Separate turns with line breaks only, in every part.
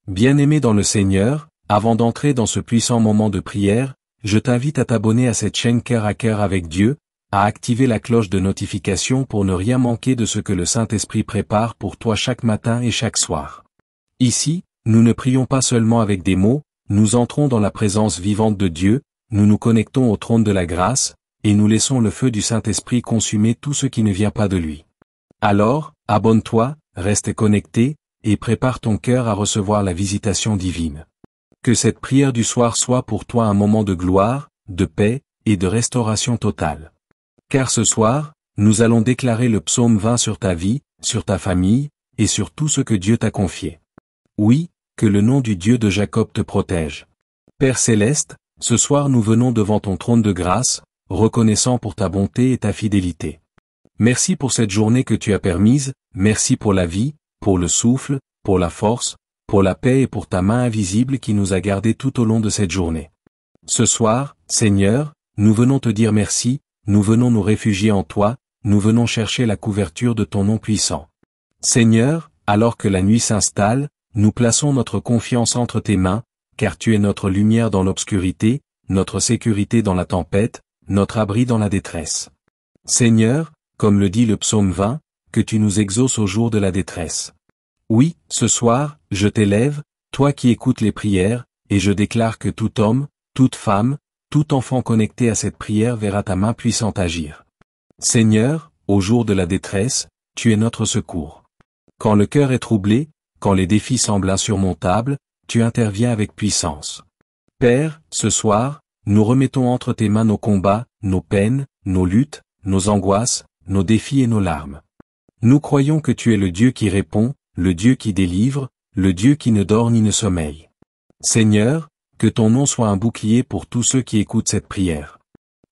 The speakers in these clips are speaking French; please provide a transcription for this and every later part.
Bien-aimé dans le Seigneur, avant d'entrer dans ce puissant moment de prière, je t'invite à t'abonner à cette chaîne Cœur à Cœur avec Dieu, à activer la cloche de notification pour ne rien manquer de ce que le Saint-Esprit prépare pour toi chaque matin et chaque soir. Ici, nous ne prions pas seulement avec des mots, nous entrons dans la présence vivante de Dieu, nous nous connectons au trône de la grâce, et nous laissons le feu du Saint-Esprit consumer tout ce qui ne vient pas de lui. Alors, abonne-toi, reste connecté, et prépare ton cœur à recevoir la visitation divine. Que cette prière du soir soit pour toi un moment de gloire, de paix, et de restauration totale. Car ce soir, nous allons déclarer le psaume 20 sur ta vie, sur ta famille, et sur tout ce que Dieu t'a confié. Oui, que le nom du Dieu de Jacob te protège. Père céleste, ce soir nous venons devant ton trône de grâce, reconnaissant pour ta bonté et ta fidélité. Merci pour cette journée que tu as permise, merci pour la vie, pour le souffle, pour la force, pour la paix et pour ta main invisible qui nous a gardés tout au long de cette journée. Ce soir, Seigneur, nous venons te dire merci, nous venons nous réfugier en toi, nous venons chercher la couverture de ton nom puissant. Seigneur, alors que la nuit s'installe, nous plaçons notre confiance entre tes mains, car tu es notre lumière dans l'obscurité, notre sécurité dans la tempête, notre abri dans la détresse. Seigneur, comme le dit le psaume 20, que tu nous exauces au jour de la détresse. Oui, ce soir, je t'élève, toi qui écoutes les prières, et je déclare que tout homme, toute femme, tout enfant connecté à cette prière verra ta main puissante agir. Seigneur, au jour de la détresse, tu es notre secours. Quand le cœur est troublé, quand les défis semblent insurmontables, tu interviens avec puissance. Père, ce soir, nous remettons entre tes mains nos combats, nos peines, nos luttes, nos angoisses, nos défis et nos larmes. Nous croyons que tu es le Dieu qui répond, le Dieu qui délivre, le Dieu qui ne dort ni ne sommeille. Seigneur, que ton nom soit un bouclier pour tous ceux qui écoutent cette prière.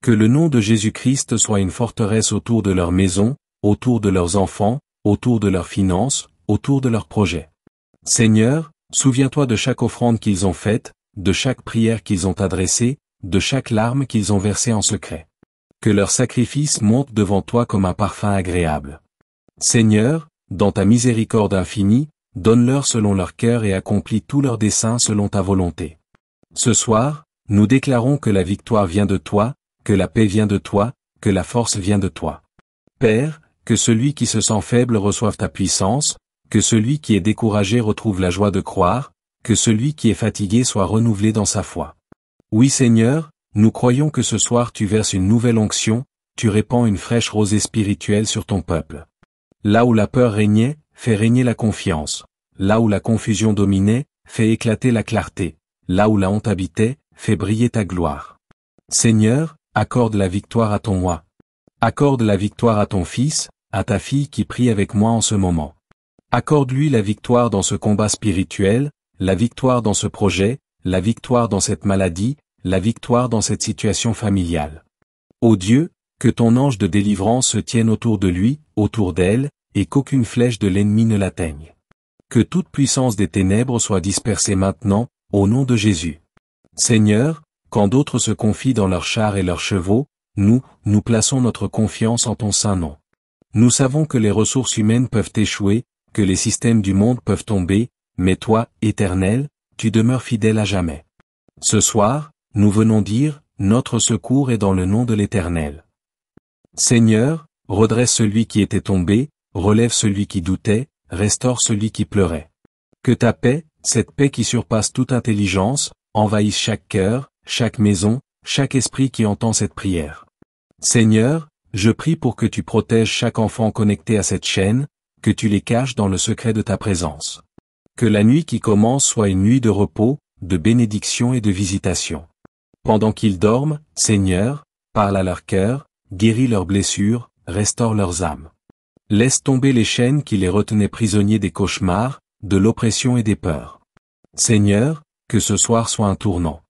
Que le nom de Jésus-Christ soit une forteresse autour de leur maison, autour de leurs enfants, autour de leurs finances, autour de leurs projets. Seigneur, souviens-toi de chaque offrande qu'ils ont faite, de chaque prière qu'ils ont adressée, de chaque larme qu'ils ont versée en secret. Que leur sacrifice monte devant toi comme un parfum agréable. Seigneur, dans ta miséricorde infinie, donne-leur selon leur cœur et accomplis tous leurs desseins selon ta volonté. Ce soir, nous déclarons que la victoire vient de toi, que la paix vient de toi, que la force vient de toi. Père, que celui qui se sent faible reçoive ta puissance, que celui qui est découragé retrouve la joie de croire, que celui qui est fatigué soit renouvelé dans sa foi. Oui Seigneur, nous croyons que ce soir tu verses une nouvelle onction, tu répands une fraîche rosée spirituelle sur ton peuple. Là où la peur régnait, fais régner la confiance. Là où la confusion dominait, fais éclater la clarté. Là où la honte habitait, fais briller ta gloire. Seigneur, accorde la victoire à ton moi. Accorde la victoire à ton fils, à ta fille qui prie avec moi en ce moment. Accorde-lui la victoire dans ce combat spirituel, la victoire dans ce projet, la victoire dans cette maladie, la victoire dans cette situation familiale. Ô Dieu, que ton ange de délivrance se tienne autour de lui, autour d'elle, et qu'aucune flèche de l'ennemi ne l'atteigne. Que toute puissance des ténèbres soit dispersée maintenant, au nom de Jésus. Seigneur, quand d'autres se confient dans leurs chars et leurs chevaux, nous plaçons notre confiance en ton saint nom. Nous savons que les ressources humaines peuvent échouer, que les systèmes du monde peuvent tomber, mais toi, Éternel, tu demeures fidèle à jamais. Ce soir, nous venons dire, notre secours est dans le nom de l'Éternel. Seigneur, redresse celui qui était tombé, relève celui qui doutait, restaure celui qui pleurait. Que ta paix, cette paix qui surpasse toute intelligence, envahisse chaque cœur, chaque maison, chaque esprit qui entend cette prière. Seigneur, je prie pour que tu protèges chaque enfant connecté à cette chaîne, que tu les caches dans le secret de ta présence. Que la nuit qui commence soit une nuit de repos, de bénédiction et de visitation. Pendant qu'ils dorment, Seigneur, parle à leur cœur, guéris leurs blessures, restaure leurs âmes. Laisse tomber les chaînes qui les retenaient prisonniers des cauchemars, de l'oppression et des peurs. Seigneur, que ce soir soit un tournant.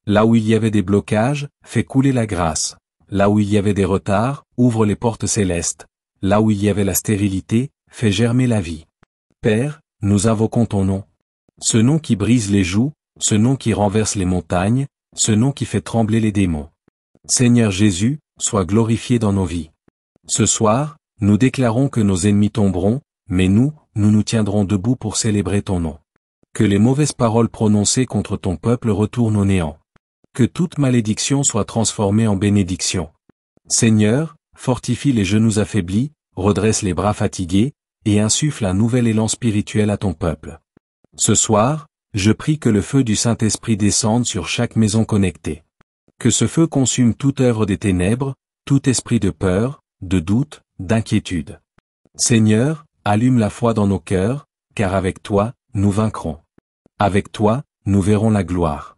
Là où il y avait des blocages, fais couler la grâce. Là où il y avait des retards, ouvre les portes célestes. Là où il y avait la stérilité, fais germer la vie. Père, nous invoquons ton nom. Ce nom qui brise les jougs, ce nom qui renverse les montagnes, ce nom qui fait trembler les démons. Seigneur Jésus, sois glorifié dans nos vies. Ce soir, nous déclarons que nos ennemis tomberont, mais nous nous tiendrons debout pour célébrer ton nom. Que les mauvaises paroles prononcées contre ton peuple retournent au néant. Que toute malédiction soit transformée en bénédiction. Seigneur, fortifie les genoux affaiblis, redresse les bras fatigués, et insuffle un nouvel élan spirituel à ton peuple. Ce soir, je prie que le feu du Saint-Esprit descende sur chaque maison connectée. Que ce feu consume toute œuvre des ténèbres, tout esprit de peur, de doute, d'inquiétude. Seigneur, allume la foi dans nos cœurs, car avec toi, nous vaincrons. Avec toi, nous verrons la gloire.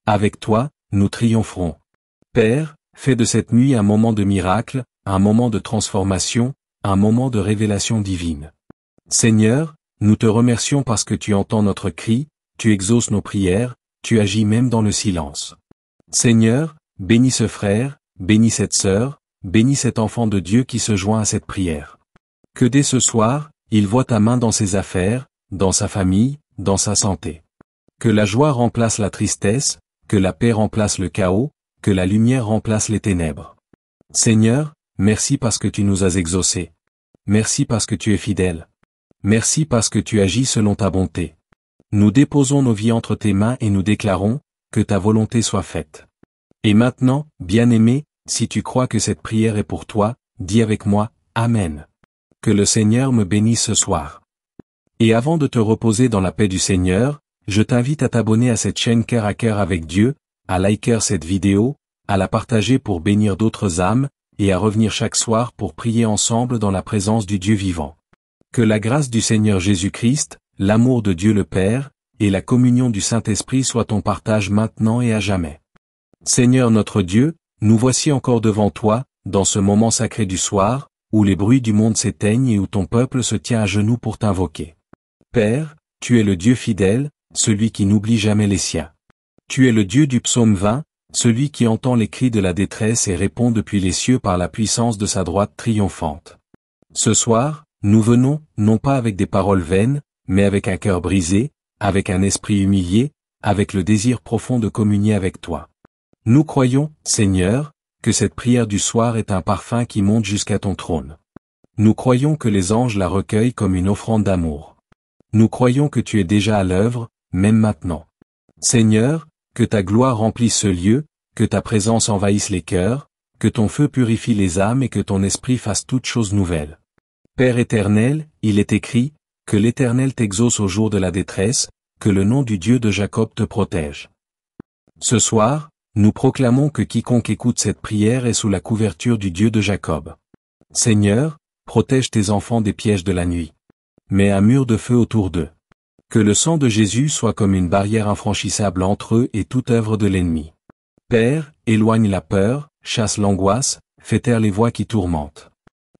Avec toi, nous triompherons. Père, fais de cette nuit un moment de miracle, un moment de transformation, un moment de révélation divine. Seigneur, nous te remercions parce que tu entends notre cri, tu exauces nos prières, tu agis même dans le silence. Seigneur, bénis ce frère, bénis cette sœur, bénis cet enfant de Dieu qui se joint à cette prière. Que dès ce soir, il voit ta main dans ses affaires, dans sa famille, dans sa santé. Que la joie remplace la tristesse, que la paix remplace le chaos, que la lumière remplace les ténèbres. Seigneur, merci parce que tu nous as exaucés. Merci parce que tu es fidèle. Merci parce que tu agis selon ta bonté. Nous déposons nos vies entre tes mains et nous déclarons, que ta volonté soit faite. Et maintenant, bien-aimé, si tu crois que cette prière est pour toi, dis avec moi, Amen. Que le Seigneur me bénisse ce soir. Et avant de te reposer dans la paix du Seigneur, je t'invite à t'abonner à cette chaîne Cœur à Cœur avec Dieu, à liker cette vidéo, à la partager pour bénir d'autres âmes, et à revenir chaque soir pour prier ensemble dans la présence du Dieu vivant. Que la grâce du Seigneur Jésus-Christ, l'amour de Dieu le Père, et la communion du Saint-Esprit soient ton partage maintenant et à jamais. Seigneur notre Dieu, nous voici encore devant toi, dans ce moment sacré du soir, où les bruits du monde s'éteignent et où ton peuple se tient à genoux pour t'invoquer. Père, tu es le Dieu fidèle, celui qui n'oublie jamais les siens. Tu es le Dieu du psaume 20, celui qui entend les cris de la détresse et répond depuis les cieux par la puissance de sa droite triomphante. Ce soir, nous venons, non pas avec des paroles vaines, mais avec un cœur brisé, avec un esprit humilié, avec le désir profond de communier avec toi. Nous croyons, Seigneur, que cette prière du soir est un parfum qui monte jusqu'à ton trône. Nous croyons que les anges la recueillent comme une offrande d'amour. Nous croyons que tu es déjà à l'œuvre, même maintenant. Seigneur, que ta gloire remplisse ce lieu, que ta présence envahisse les cœurs, que ton feu purifie les âmes et que ton esprit fasse toutes choses nouvelles. Père éternel, il est écrit, que l'Éternel t'exauce au jour de la détresse, que le nom du Dieu de Jacob te protège. Ce soir, nous proclamons que quiconque écoute cette prière est sous la couverture du Dieu de Jacob. Seigneur, protège tes enfants des pièges de la nuit. Mets un mur de feu autour d'eux. Que le sang de Jésus soit comme une barrière infranchissable entre eux et toute œuvre de l'ennemi. Père, éloigne la peur, chasse l'angoisse, fais taire les voix qui tourmentent.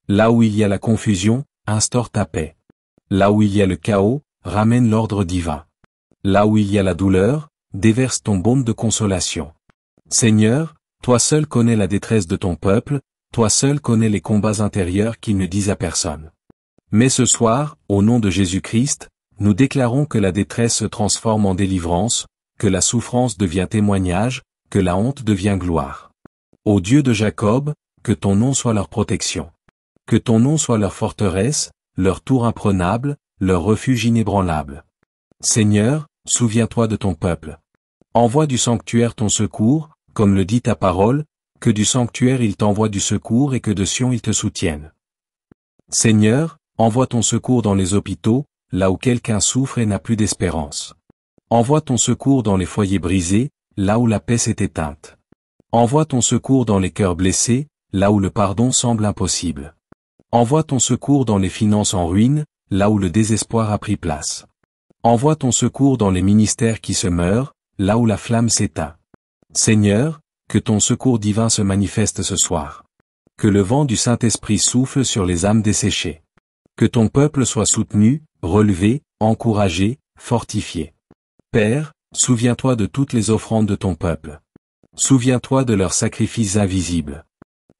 Là où il y a la confusion, instaure ta paix. Là où il y a le chaos, ramène l'ordre divin. Là où il y a la douleur, déverse ton baume de consolation. Seigneur, toi seul connais la détresse de ton peuple, toi seul connais les combats intérieurs qu'ils ne disent à personne. Mais ce soir, au nom de Jésus-Christ, nous déclarons que la détresse se transforme en délivrance, que la souffrance devient témoignage, que la honte devient gloire. Ô Dieu de Jacob, que ton nom soit leur protection. Que ton nom soit leur forteresse, leur tour imprenable, leur refuge inébranlable. Seigneur, souviens-toi de ton peuple. Envoie du sanctuaire ton secours, comme le dit ta parole, que du sanctuaire il t'envoie du secours et que de Sion il te soutienne. Seigneur, envoie ton secours dans les hôpitaux, là où quelqu'un souffre et n'a plus d'espérance. Envoie ton secours dans les foyers brisés, là où la paix s'est éteinte. Envoie ton secours dans les cœurs blessés, là où le pardon semble impossible. Envoie ton secours dans les finances en ruine, là où le désespoir a pris place. Envoie ton secours dans les ministères qui se meurent, là où la flamme s'éteint. Seigneur, que ton secours divin se manifeste ce soir. Que le vent du Saint-Esprit souffle sur les âmes desséchées. Que ton peuple soit soutenu, relevé, encouragé, fortifié. Père, souviens-toi de toutes les offrandes de ton peuple. Souviens-toi de leurs sacrifices invisibles.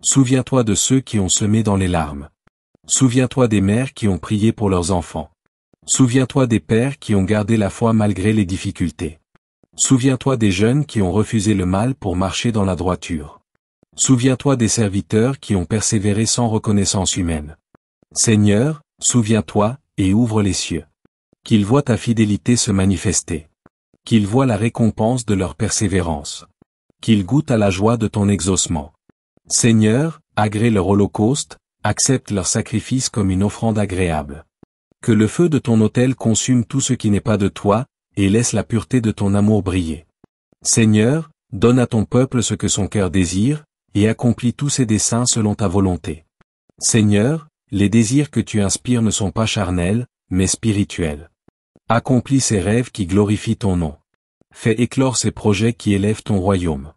Souviens-toi de ceux qui ont semé dans les larmes. Souviens-toi des mères qui ont prié pour leurs enfants. Souviens-toi des pères qui ont gardé la foi malgré les difficultés. Souviens-toi des jeunes qui ont refusé le mal pour marcher dans la droiture. Souviens-toi des serviteurs qui ont persévéré sans reconnaissance humaine. Seigneur, souviens-toi, et ouvre les cieux. Qu'ils voient ta fidélité se manifester. Qu'ils voient la récompense de leur persévérance. Qu'ils goûtent à la joie de ton exaucement. Seigneur, agrée leur holocauste, accepte leur sacrifice comme une offrande agréable. Que le feu de ton autel consume tout ce qui n'est pas de toi, et laisse la pureté de ton amour briller. Seigneur, donne à ton peuple ce que son cœur désire, et accomplis tous ses desseins selon ta volonté. Seigneur, les désirs que tu inspires ne sont pas charnels, mais spirituels. Accomplis ces rêves qui glorifient ton nom. Fais éclore ces projets qui élèvent ton royaume.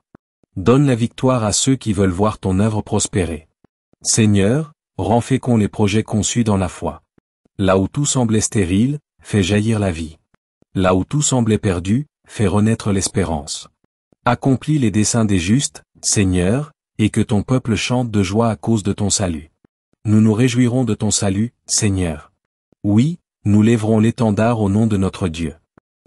Donne la victoire à ceux qui veulent voir ton œuvre prospérer. Seigneur, rends féconds les projets conçus dans la foi. Là où tout semblait stérile, fais jaillir la vie. Là où tout semblait perdu, fais renaître l'espérance. Accomplis les desseins des justes, Seigneur, et que ton peuple chante de joie à cause de ton salut. Nous nous réjouirons de ton salut, Seigneur. Oui, nous lèverons l'étendard au nom de notre Dieu.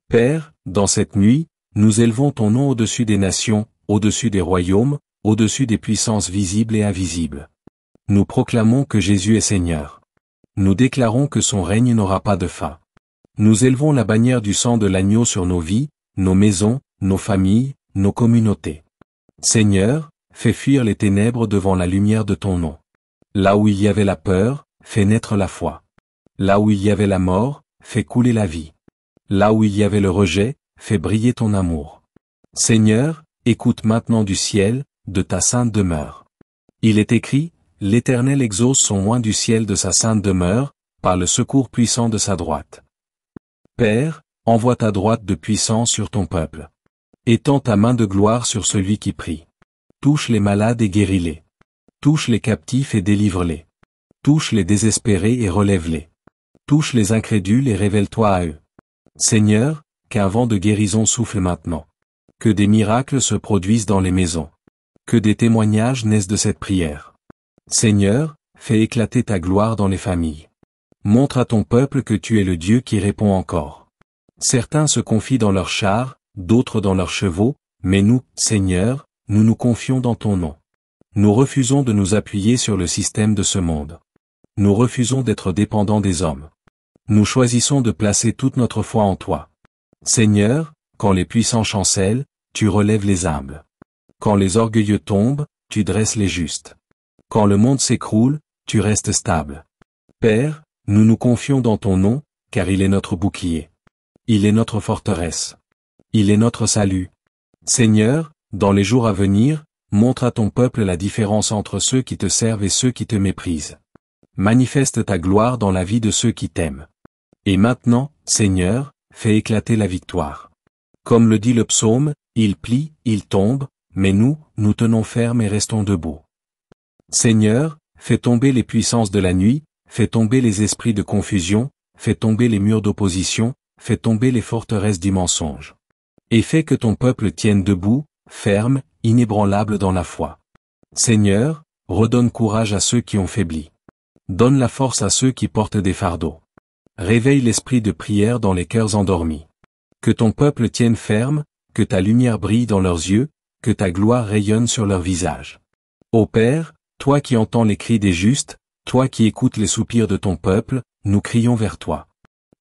Père, dans cette nuit, nous élevons ton nom au-dessus des nations, au-dessus des royaumes, au-dessus des puissances visibles et invisibles. Nous proclamons que Jésus est Seigneur. Nous déclarons que son règne n'aura pas de fin. Nous élevons la bannière du sang de l'agneau sur nos vies, nos maisons, nos familles, nos communautés. Seigneur, fais fuir les ténèbres devant la lumière de ton nom. Là où il y avait la peur, fais naître la foi. Là où il y avait la mort, fais couler la vie. Là où il y avait le rejet, fais briller ton amour. Seigneur, écoute maintenant du ciel, de ta sainte demeure. Il est écrit, l'Éternel exauce son oint du ciel de sa sainte demeure, par le secours puissant de sa droite. Père, envoie ta droite de puissance sur ton peuple. Étends ta main de gloire sur celui qui prie. Touche les malades et guéris-les. Touche les captifs et délivre-les. Touche les désespérés et relève-les. Touche les incrédules et révèle-toi à eux. Seigneur, qu'un vent de guérison souffle maintenant. Que des miracles se produisent dans les maisons. Que des témoignages naissent de cette prière. Seigneur, fais éclater ta gloire dans les familles. Montre à ton peuple que tu es le Dieu qui répond encore. Certains se confient dans leurs chars, d'autres dans leurs chevaux, mais nous, Seigneur, nous nous confions dans ton nom. Nous refusons de nous appuyer sur le système de ce monde. Nous refusons d'être dépendants des hommes. Nous choisissons de placer toute notre foi en toi. Seigneur, quand les puissants chancellent, tu relèves les humbles. Quand les orgueilleux tombent, tu dresses les justes. Quand le monde s'écroule, tu restes stable. Père, nous nous confions dans ton nom, car il est notre bouclier. Il est notre forteresse. Il est notre salut. Seigneur, dans les jours à venir, montre à ton peuple la différence entre ceux qui te servent et ceux qui te méprisent. Manifeste ta gloire dans la vie de ceux qui t'aiment. Et maintenant, Seigneur, fais éclater la victoire. Comme le dit le psaume, il plie, il tombe, mais nous tenons ferme et restons debout. Seigneur, fais tomber les puissances de la nuit, fais tomber les esprits de confusion, fais tomber les murs d'opposition, fais tomber les forteresses du mensonge. Et fais que ton peuple tienne debout, ferme, inébranlable dans la foi. Seigneur, redonne courage à ceux qui ont faibli. Donne la force à ceux qui portent des fardeaux. Réveille l'esprit de prière dans les cœurs endormis. Que ton peuple tienne ferme, que ta lumière brille dans leurs yeux, que ta gloire rayonne sur leurs visages. Ô Père, toi qui entends les cris des justes, toi qui écoutes les soupirs de ton peuple, nous crions vers toi.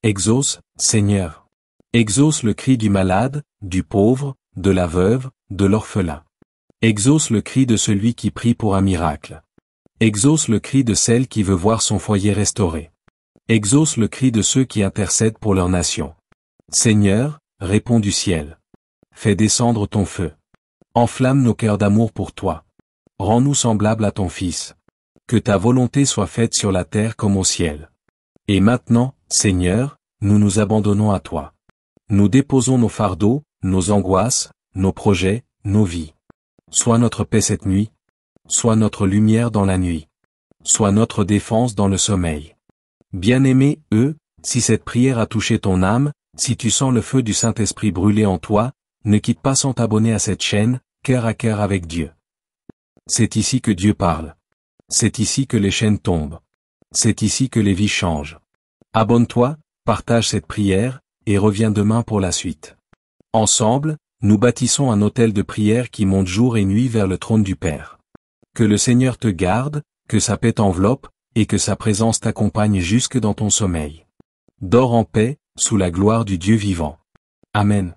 Exauce, Seigneur. Exauce le cri du malade, du pauvre, de la veuve, de l'orphelin. Exauce le cri de celui qui prie pour un miracle. Exauce le cri de celle qui veut voir son foyer restauré. Exauce le cri de ceux qui intercèdent pour leur nation. Seigneur, réponds du ciel. Fais descendre ton feu. Enflamme nos cœurs d'amour pour toi. Rends-nous semblables à ton Fils. Que ta volonté soit faite sur la terre comme au ciel. Et maintenant, Seigneur, nous nous abandonnons à toi. Nous déposons nos fardeaux, nos angoisses, nos projets, nos vies. Sois notre paix cette nuit. Sois notre lumière dans la nuit. Sois notre défense dans le sommeil. Bien-aimé, si cette prière a touché ton âme, si tu sens le feu du Saint-Esprit brûler en toi, ne quitte pas sans t'abonner à cette chaîne, Cœur à cœur avec Dieu. C'est ici que Dieu parle. C'est ici que les chaînes tombent. C'est ici que les vies changent. Abonne-toi, partage cette prière, et reviens demain pour la suite. Ensemble, nous bâtissons un autel de prière qui monte jour et nuit vers le trône du Père. Que le Seigneur te garde, que sa paix t'enveloppe, et que sa présence t'accompagne jusque dans ton sommeil. Dors en paix, sous la gloire du Dieu vivant. Amen.